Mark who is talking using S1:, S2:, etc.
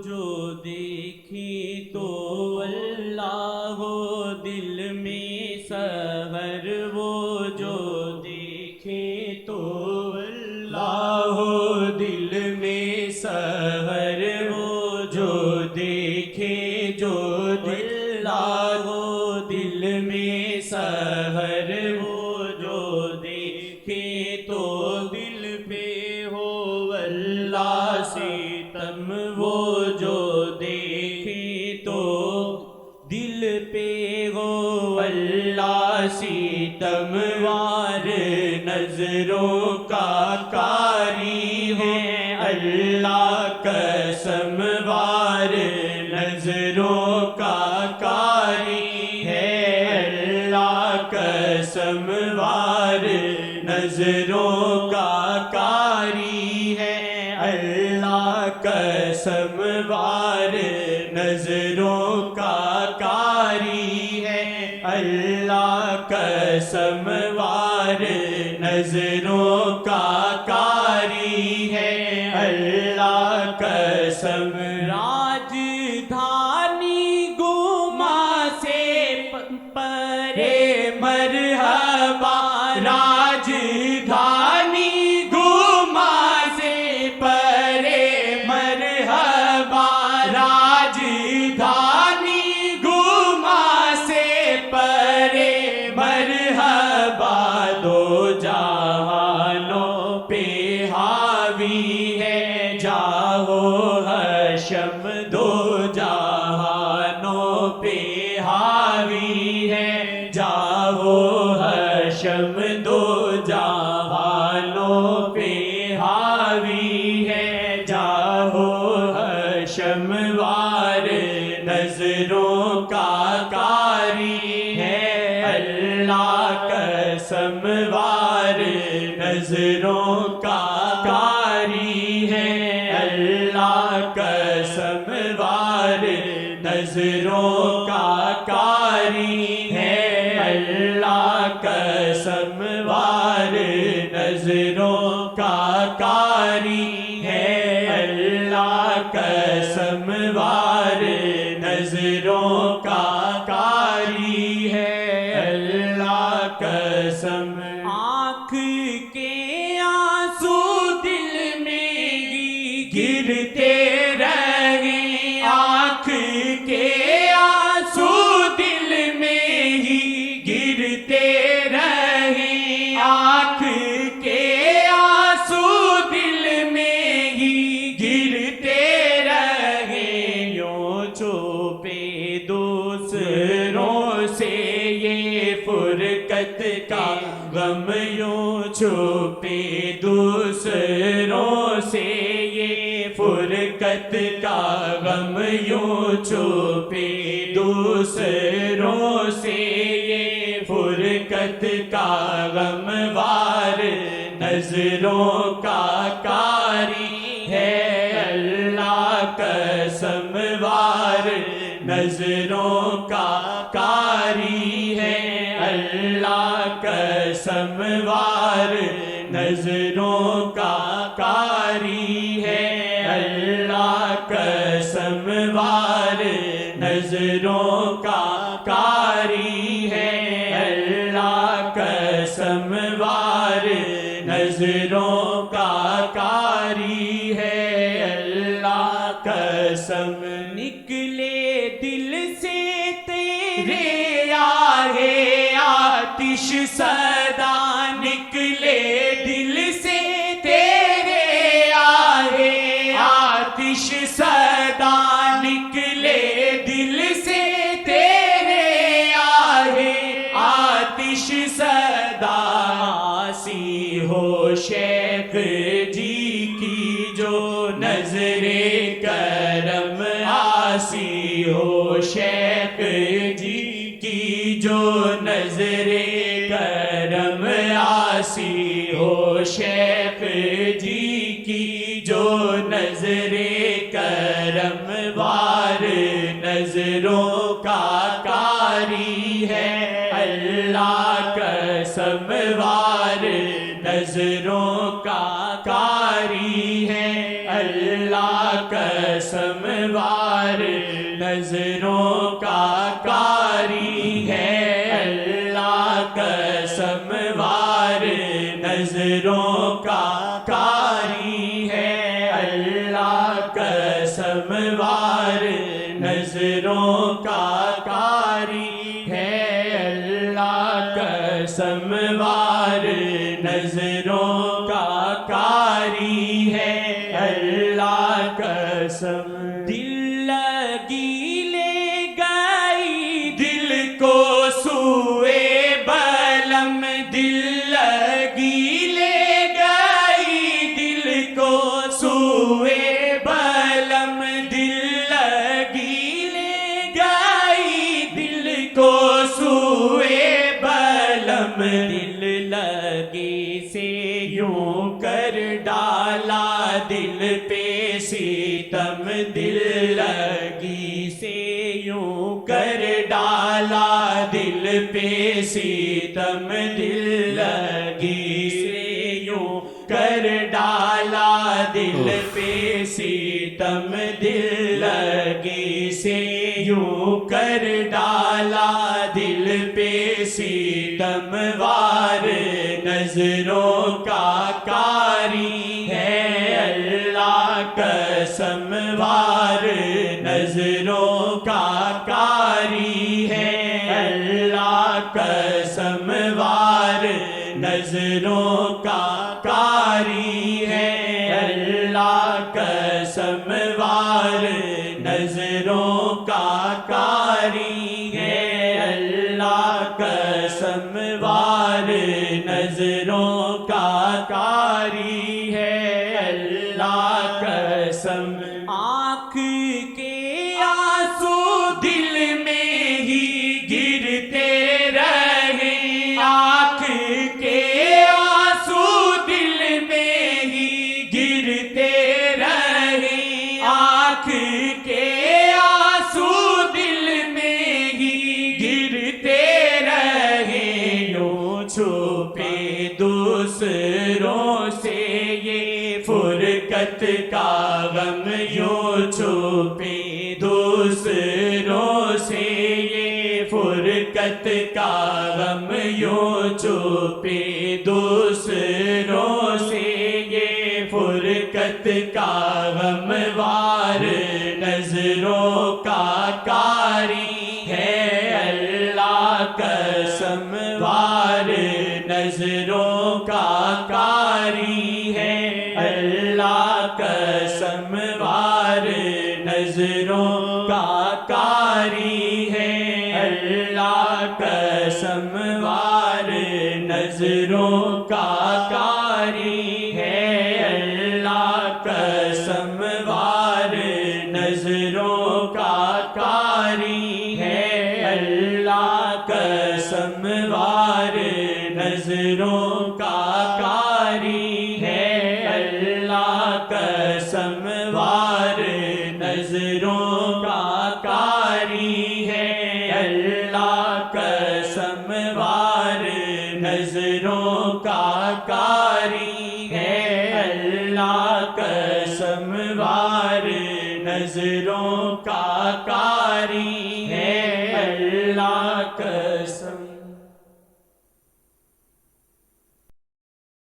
S1: جو دیکھیں تو اللہ ہو دل میں سحر، وہ جو دیکھیں تو اللہ ہو دل میں سحر، وہ جو دیکھیں جو اللہ ہو دل میں سحر، وہ جو دیکھیں تو دل پہ ہو اللہ ستم، وہ جو دیکھیں تو دل پہ ہو اللہ ستم، وار نظروں کا کاری ہے اللہ قسم، وار نظروں کا کاری ہے اللہ قسم، وار نظروں کا کاری ہے اللہ قسم، وار نظروں کا کاری ہے اللہ قسم، وار نظروں کا کاری ہے اللہ قسم، راجدھانی گما سے پرے مرحبا، راجدھانی گما سے پرے مرحبا، راجدھانی گما سے پرے مرحبا، دو جہانوں پہ حاوی ہے جاہو حشم، دو جہانوں پہ حاوی ہے جاہو حشم، دو جہانوں پہ حاوی ہے جاہو حشم، وار نظروں کا کاری ہے اللہ قسم، وار نظروں کا کاری ہے اللہ قسم، وار نظروں کا کاری ہے اللہ قسم، وار نظروں کا کاری ہے اللہ قسم، وار نظروں کا کاری ہے اللہ قسم، آنکھ کے آنسو دل میں گرتے رہے، آنکھ کے آنسو دل میں ہی گرتے رہے، آنکھ کے آنسو دل میں ہی گرتے رہے، یوں چھپے دوسروں سے یہ فرقت کا غم، یوں چھپے دوسروں سے یہ فرقت کا غم، یوں چھپے دوسروں سے یہ فرقت کا غم، وار نظروں کا کاری ہے اللہ قسم، وار نظروں کا کاری ہے اللہ قسم، وار نظروں کا کاری ہے اللہ قسم، وار نظروں کا کاری ہے اللہ قسم، وار نظروں کا کاری ہے اللہ قسم، نکلے دل سے تیرے آہے آتش صدا، نکلے دل سے تیرے آہے آتش صدا، نکلے دل سے تیرے آہے آتش صدا، آسی ہو شیخ جی کی جو نظر کرم، آسی ہو شیخ جی کی جو نظر کرم، آسی ہو شیخ جی کی جو نظر کرم، وار نظروں کا کاری ہے اللہ قسم، وار نظروں کا کاری ہے اللہ قسم وار نظروں کا کاری ہے، اللہ قسم وار نظروں کا کاری ہے، اللہ قسم وار نظروں کا کاری ہے، اللہ قسم وار نظروں کا کاری ہے، اللہ قسم دل لگی لے گئی دل کو سوئے بلم، دل لگی لے گئی دل کو سوئے بلم، دل لگی لے گئی دل کو سوئے بلم، دل لگی سے یوں کر ڈالا دل پہ ستم، دل لگی سے یوں کر ڈالا دل پہ ستم، دل لگی سے یوں کر ڈالا دل پہ ستم، دل لگی سے یوں کر ڈالا دل پہ ستم، وار نظروں کا کاری ہے، اللہ قسم وار نظروں کا کاری ہے، اللہ قسم وار نظروں کا کاری ہے، اللہ قسم وار نظروں کا کاری ہے، اللہ قسم وار نظروں کا کاری ہے، اللہ قسم آنکھ کے آنسو دل میں ہی گرتے رہے، آنکھ کے آنسو دل میں ہی گرتے رہے، آنکھ کے آنسو دل میں ہی گرتے رہے، یوں چھپے دوسروں سے یہ فرقت کا غم، یوں چھپے دوسروں سے یہ فرقت کا غم، یوں چھپے دوسروں سے یہ فرقت کا غم، وار نظروں کا کاری ہے، اللہ قسم وار نظروں کا کاری ہے، اللہ قسم وار نظروں کا کاری ہے، اللہ قسم وار نظروں کا کاری ہے، اللہ قسم وار نظروں کا کاری ہے، اللہ قسم وار نظروں کا کاری ہے، اللہ قسم وار نظروں کا کاری ہے، اللہ قسم وار نظروں کا کاری ہے، اللہ قسم وار نظروں کا کاری